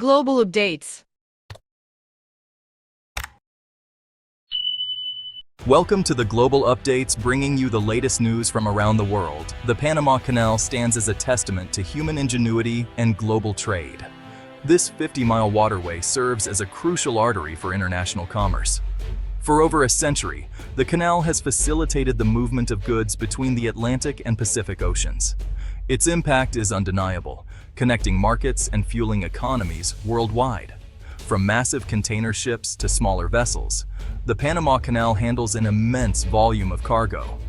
Global updates. Welcome to the Global Updates, bringing you the latest news from around the world. The Panama Canal stands as a testament to human ingenuity and global trade. This 50-mile waterway serves as a crucial artery for international commerce. For over a century, the canal has facilitated the movement of goods between the Atlantic and Pacific Oceans. Its impact is undeniable, connecting markets and fueling economies worldwide. From massive container ships to smaller vessels, the Panama Canal handles an immense volume of cargo.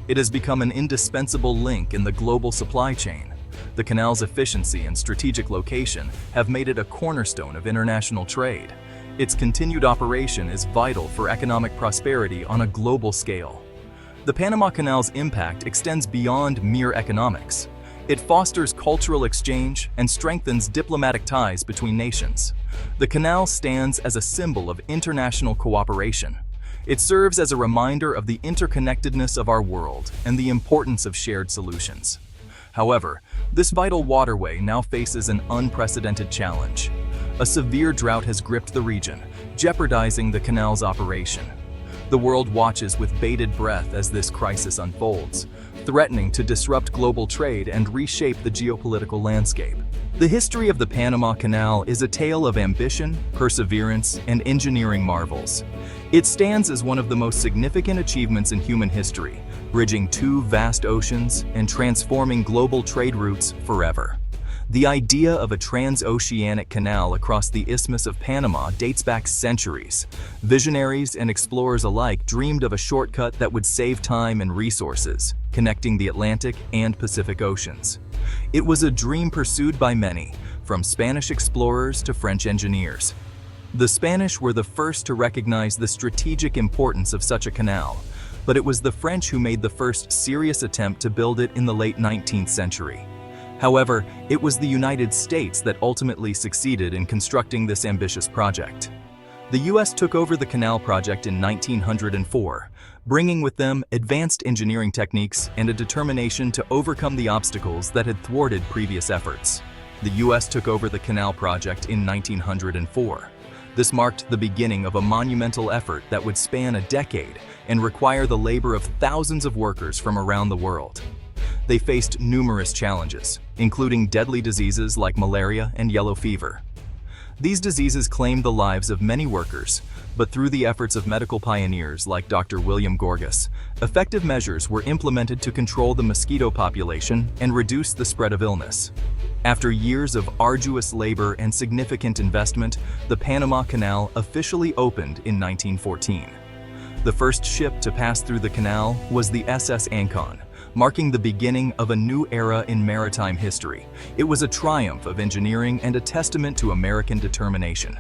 It has become an indispensable link in the global supply chain. The canal's efficiency and strategic location have made it a cornerstone of international trade. Its continued operation is vital for economic prosperity on a global scale. The Panama Canal's impact extends beyond mere economics. It fosters cultural exchange and strengthens diplomatic ties between nations. The canal stands as a symbol of international cooperation. It serves as a reminder of the interconnectedness of our world and the importance of shared solutions. However, this vital waterway now faces an unprecedented challenge. A severe drought has gripped the region, jeopardizing the canal's operation. The world watches with bated breath as this crisis unfolds, threatening to disrupt global trade and reshape the geopolitical landscape. The history of the Panama Canal is a tale of ambition, perseverance, and engineering marvels. It stands as one of the most significant achievements in human history, bridging two vast oceans and transforming global trade routes forever. The idea of a transoceanic canal across the Isthmus of Panama dates back centuries. Visionaries and explorers alike dreamed of a shortcut that would save time and resources, connecting the Atlantic and Pacific Oceans. It was a dream pursued by many, from Spanish explorers to French engineers. The Spanish were the first to recognize the strategic importance of such a canal, but it was the French who made the first serious attempt to build it in the late 19th century. However, it was the United States that ultimately succeeded in constructing this ambitious project. The U.S. took over the canal project in 1904, bringing with them advanced engineering techniques and a determination to overcome the obstacles that had thwarted previous efforts. The U.S. took over the canal project in 1904. This marked the beginning of a monumental effort that would span a decade and require the labor of thousands of workers from around the world. They faced numerous challenges, including deadly diseases like malaria and yellow fever. These diseases claimed the lives of many workers, but through the efforts of medical pioneers like Dr. William Gorgas, effective measures were implemented to control the mosquito population and reduce the spread of illness. After years of arduous labor and significant investment, the Panama Canal officially opened in 1914. The first ship to pass through the canal was the SS Ancon, marking the beginning of a new era in maritime history. It was a triumph of engineering and a testament to American determination.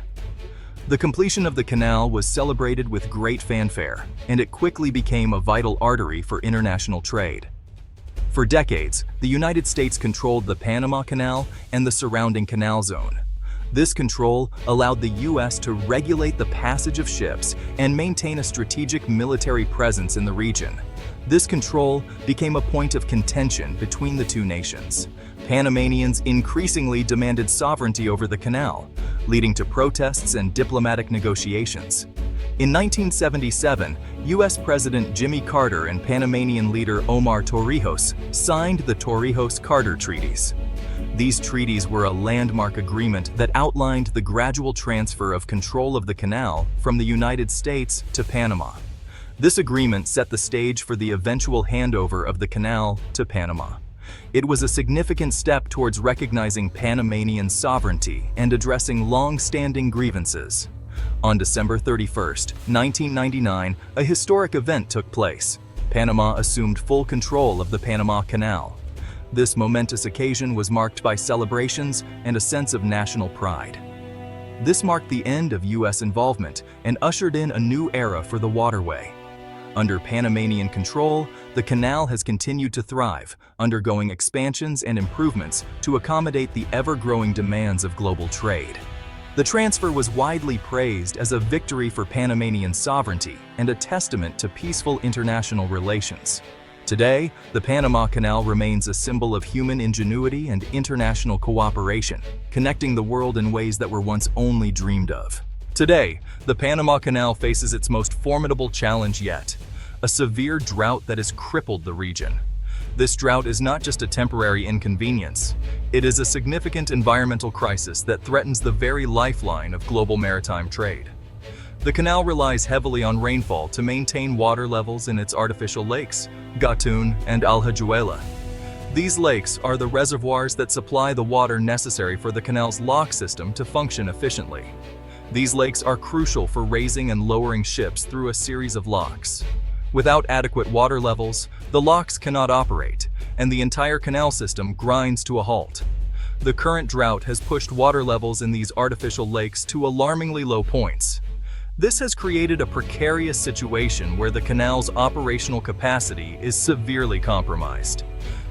The completion of the canal was celebrated with great fanfare, and it quickly became a vital artery for international trade. For decades, the United States controlled the Panama Canal and the surrounding canal zone. This control allowed the U.S. to regulate the passage of ships and maintain a strategic military presence in the region. This control became a point of contention between the two nations. Panamanians increasingly demanded sovereignty over the canal, leading to protests and diplomatic negotiations. In 1977, U.S. President Jimmy Carter and Panamanian leader Omar Torrijos signed the Torrijos-Carter Treaties. These treaties were a landmark agreement that outlined the gradual transfer of control of the canal from the United States to Panama. This agreement set the stage for the eventual handover of the canal to Panama. It was a significant step towards recognizing Panamanian sovereignty and addressing long-standing grievances. On December 31, 1999, a historic event took place. Panama assumed full control of the Panama Canal. This momentous occasion was marked by celebrations and a sense of national pride. This marked the end of U.S. involvement and ushered in a new era for the waterway. Under Panamanian control, the canal has continued to thrive, undergoing expansions and improvements to accommodate the ever-growing demands of global trade. The transfer was widely praised as a victory for Panamanian sovereignty and a testament to peaceful international relations. Today, the Panama Canal remains a symbol of human ingenuity and international cooperation, connecting the world in ways that were once only dreamed of. Today, the Panama Canal faces its most formidable challenge yet, a severe drought that has crippled the region. This drought is not just a temporary inconvenience, it is a significant environmental crisis that threatens the very lifeline of global maritime trade. The canal relies heavily on rainfall to maintain water levels in its artificial lakes, Gatun and Alhajuela. These lakes are the reservoirs that supply the water necessary for the canal's lock system to function efficiently. These lakes are crucial for raising and lowering ships through a series of locks. Without adequate water levels, the locks cannot operate, and the entire canal system grinds to a halt. The current drought has pushed water levels in these artificial lakes to alarmingly low points. This has created a precarious situation where the canal's operational capacity is severely compromised.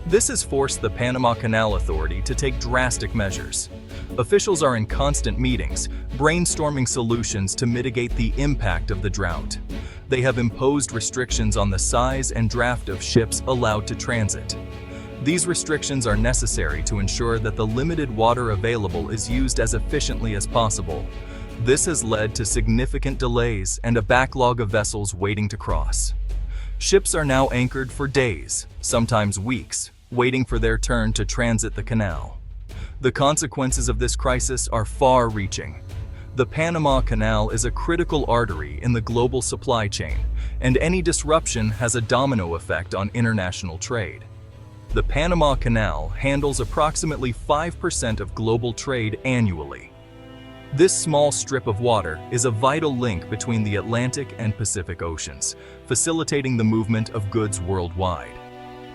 This has forced the Panama Canal Authority to take drastic measures. Officials are in constant meetings, brainstorming solutions to mitigate the impact of the drought. They have imposed restrictions on the size and draft of ships allowed to transit. These restrictions are necessary to ensure that the limited water available is used as efficiently as possible. This has led to significant delays and a backlog of vessels waiting to cross. Ships are now anchored for days, sometimes weeks, waiting for their turn to transit the canal. The consequences of this crisis are far-reaching. The Panama Canal is a critical artery in the global supply chain, and any disruption has a domino effect on international trade. The Panama Canal handles approximately 5% of global trade annually. This small strip of water is a vital link between the Atlantic and Pacific Oceans, facilitating the movement of goods worldwide.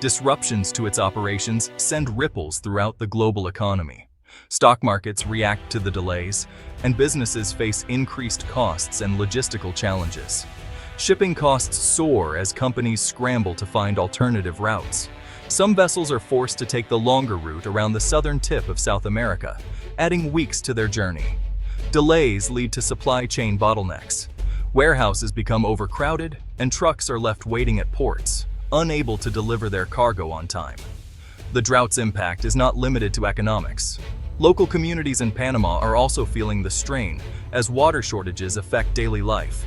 Disruptions to its operations send ripples throughout the global economy. Stock markets react to the delays, and businesses face increased costs and logistical challenges. Shipping costs soar as companies scramble to find alternative routes. Some vessels are forced to take the longer route around the southern tip of South America, adding weeks to their journey. Delays lead to supply chain bottlenecks. Warehouses become overcrowded, and trucks are left waiting at ports, unable to deliver their cargo on time. The drought's impact is not limited to economics. Local communities in Panama are also feeling the strain as water shortages affect daily life.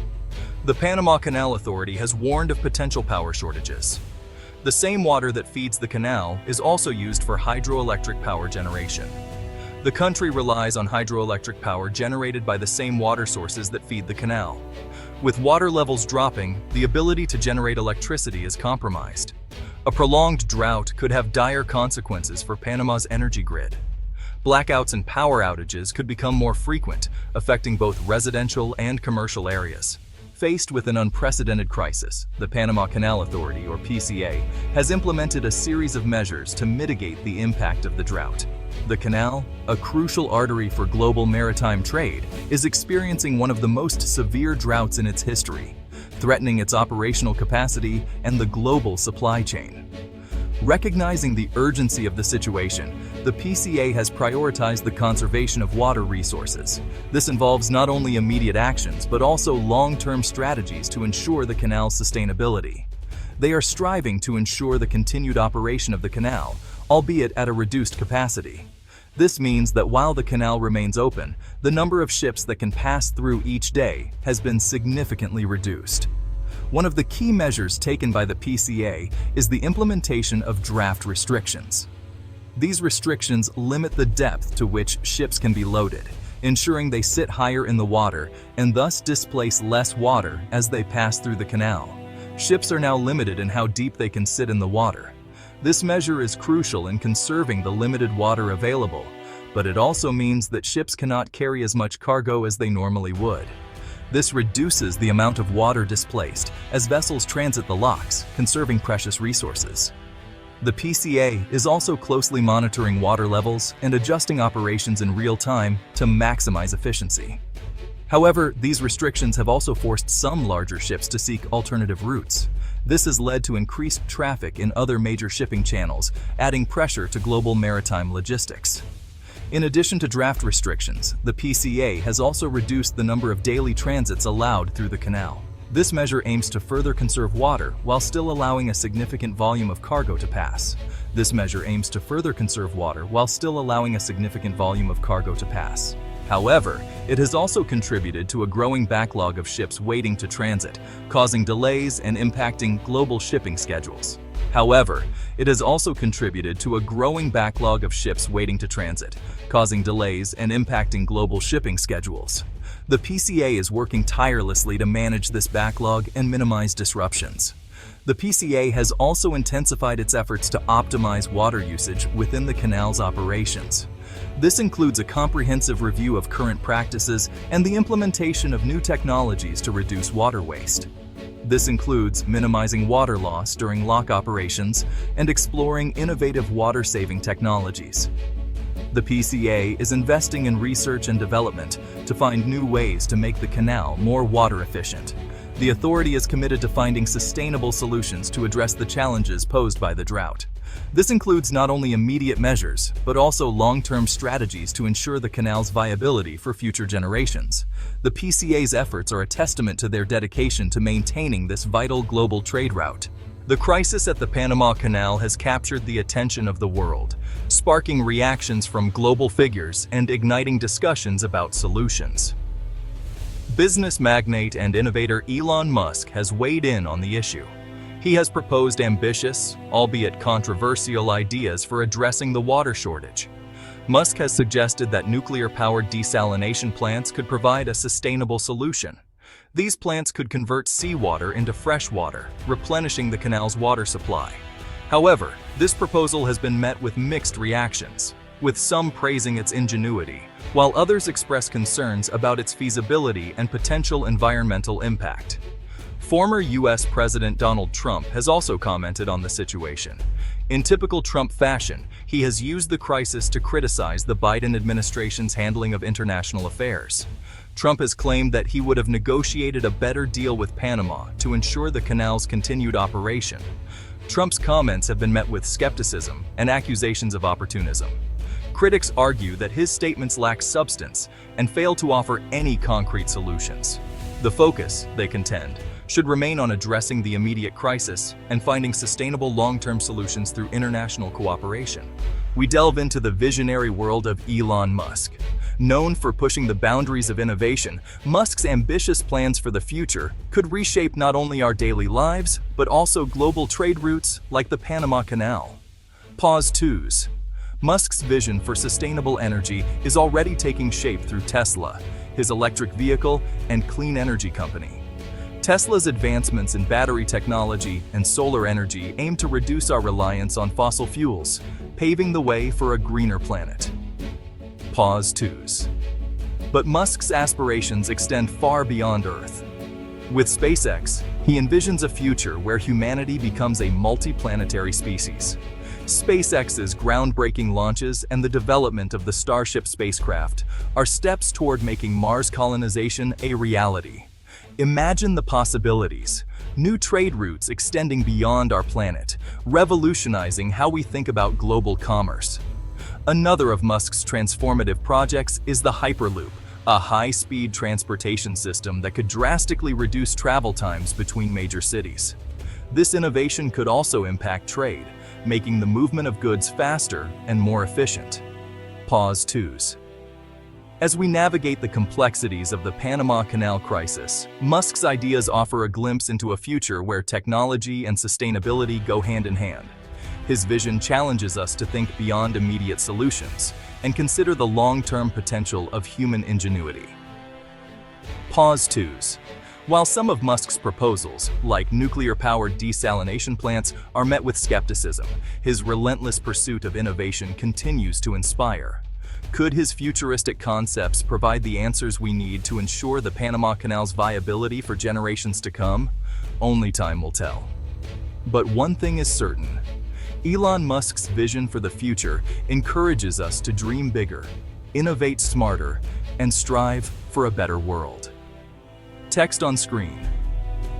The Panama Canal Authority has warned of potential power shortages. The same water that feeds the canal is also used for hydroelectric power generation. The country relies on hydroelectric power generated by the same water sources that feed the canal. With water levels dropping, the ability to generate electricity is compromised. A prolonged drought could have dire consequences for Panama's energy grid. Blackouts and power outages could become more frequent, affecting both residential and commercial areas. Faced with an unprecedented crisis, the Panama Canal Authority, or PCA, has implemented a series of measures to mitigate the impact of the drought. The canal, a crucial artery for global maritime trade, is experiencing one of the most severe droughts in its history, threatening its operational capacity and the global supply chain. Recognizing the urgency of the situation, the PCA has prioritized the conservation of water resources. This involves not only immediate actions, but also long-term strategies to ensure the canal's sustainability. They are striving to ensure the continued operation of the canal, albeit at a reduced capacity. This means that while the canal remains open, the number of ships that can pass through each day has been significantly reduced. One of the key measures taken by the PCA is the implementation of draft restrictions. These restrictions limit the depth to which ships can be loaded, ensuring they sit higher in the water and thus displace less water as they pass through the canal. Ships are now limited in how deep they can sit in the water. This measure is crucial in conserving the limited water available, but it also means that ships cannot carry as much cargo as they normally would. This reduces the amount of water displaced as vessels transit the locks, conserving precious resources. The PCA is also closely monitoring water levels and adjusting operations in real time to maximize efficiency. However, these restrictions have also forced some larger ships to seek alternative routes. This has led to increased traffic in other major shipping channels, adding pressure to global maritime logistics. In addition to draft restrictions, the PCA has also reduced the number of daily transits allowed through the canal. This measure aims to further conserve water while still allowing a significant volume of cargo to pass. However, it has also contributed to a growing backlog of ships waiting to transit, causing delays and impacting global shipping schedules. The PCA is working tirelessly to manage this backlog and minimize disruptions. The PCA has also intensified its efforts to optimize water usage within the canal's operations. This includes a comprehensive review of current practices and the implementation of new technologies to reduce water waste. This includes minimizing water loss during lock operations and exploring innovative water-saving technologies. The PCA is investing in research and development to find new ways to make the canal more water efficient. The authority is committed to finding sustainable solutions to address the challenges posed by the drought. This includes not only immediate measures, but also long-term strategies to ensure the canal's viability for future generations. The PCA's efforts are a testament to their dedication to maintaining this vital global trade route. The crisis at the Panama Canal has captured the attention of the world, sparking reactions from global figures and igniting discussions about solutions. Business magnate and innovator Elon Musk has weighed in on the issue. He has proposed ambitious, albeit controversial ideas for addressing the water shortage. Musk has suggested that nuclear-powered desalination plants could provide a sustainable solution. These plants could convert seawater into fresh water, replenishing the canal's water supply. However, this proposal has been met with mixed reactions, with some praising its ingenuity, while others express concerns about its feasibility and potential environmental impact. Former U.S. President Donald Trump has also commented on the situation. In typical Trump fashion, he has used the crisis to criticize the Biden administration's handling of international affairs. Trump has claimed that he would have negotiated a better deal with Panama to ensure the canal's continued operation. Trump's comments have been met with skepticism and accusations of opportunism. Critics argue that his statements lack substance and fail to offer any concrete solutions. The focus, they contend, should remain on addressing the immediate crisis and finding sustainable long-term solutions through international cooperation. We delve into the visionary world of Elon Musk. Known for pushing the boundaries of innovation, Musk's ambitious plans for the future could reshape not only our daily lives, but also global trade routes like the Panama Canal. Pause 2s. Musk's vision for sustainable energy is already taking shape through Tesla, his electric vehicle and clean energy company. Tesla's advancements in battery technology and solar energy aim to reduce our reliance on fossil fuels, paving the way for a greener planet. Pause 2s. But Musk's aspirations extend far beyond Earth. With SpaceX, he envisions a future where humanity becomes a multi-planetary species. SpaceX's groundbreaking launches and the development of the Starship spacecraft are steps toward making Mars colonization a reality. Imagine the possibilities. New trade routes extending beyond our planet, revolutionizing how we think about global commerce. Another of Musk's transformative projects is the Hyperloop, a high-speed transportation system that could drastically reduce travel times between major cities. This innovation could also impact trade, making the movement of goods faster and more efficient. Pause 2s. As we navigate the complexities of the Panama Canal crisis, Musk's ideas offer a glimpse into a future where technology and sustainability go hand in hand. His vision challenges us to think beyond immediate solutions and consider the long-term potential of human ingenuity. Pause 2s. While some of Musk's proposals, like nuclear-powered desalination plants, are met with skepticism, his relentless pursuit of innovation continues to inspire. Could his futuristic concepts provide the answers we need to ensure the Panama Canal's viability for generations to come? Only time will tell. But one thing is certain. Elon Musk's vision for the future encourages us to dream bigger, innovate smarter, and strive for a better world. Text on screen.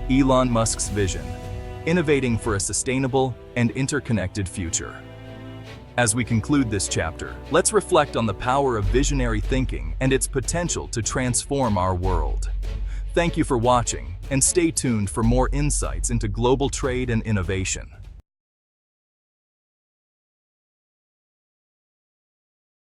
Elon Musk's vision, innovating for a sustainable and interconnected future. As we conclude this chapter, let's reflect on the power of visionary thinking and its potential to transform our world. Thank you for watching, and stay tuned for more insights into global trade and innovation.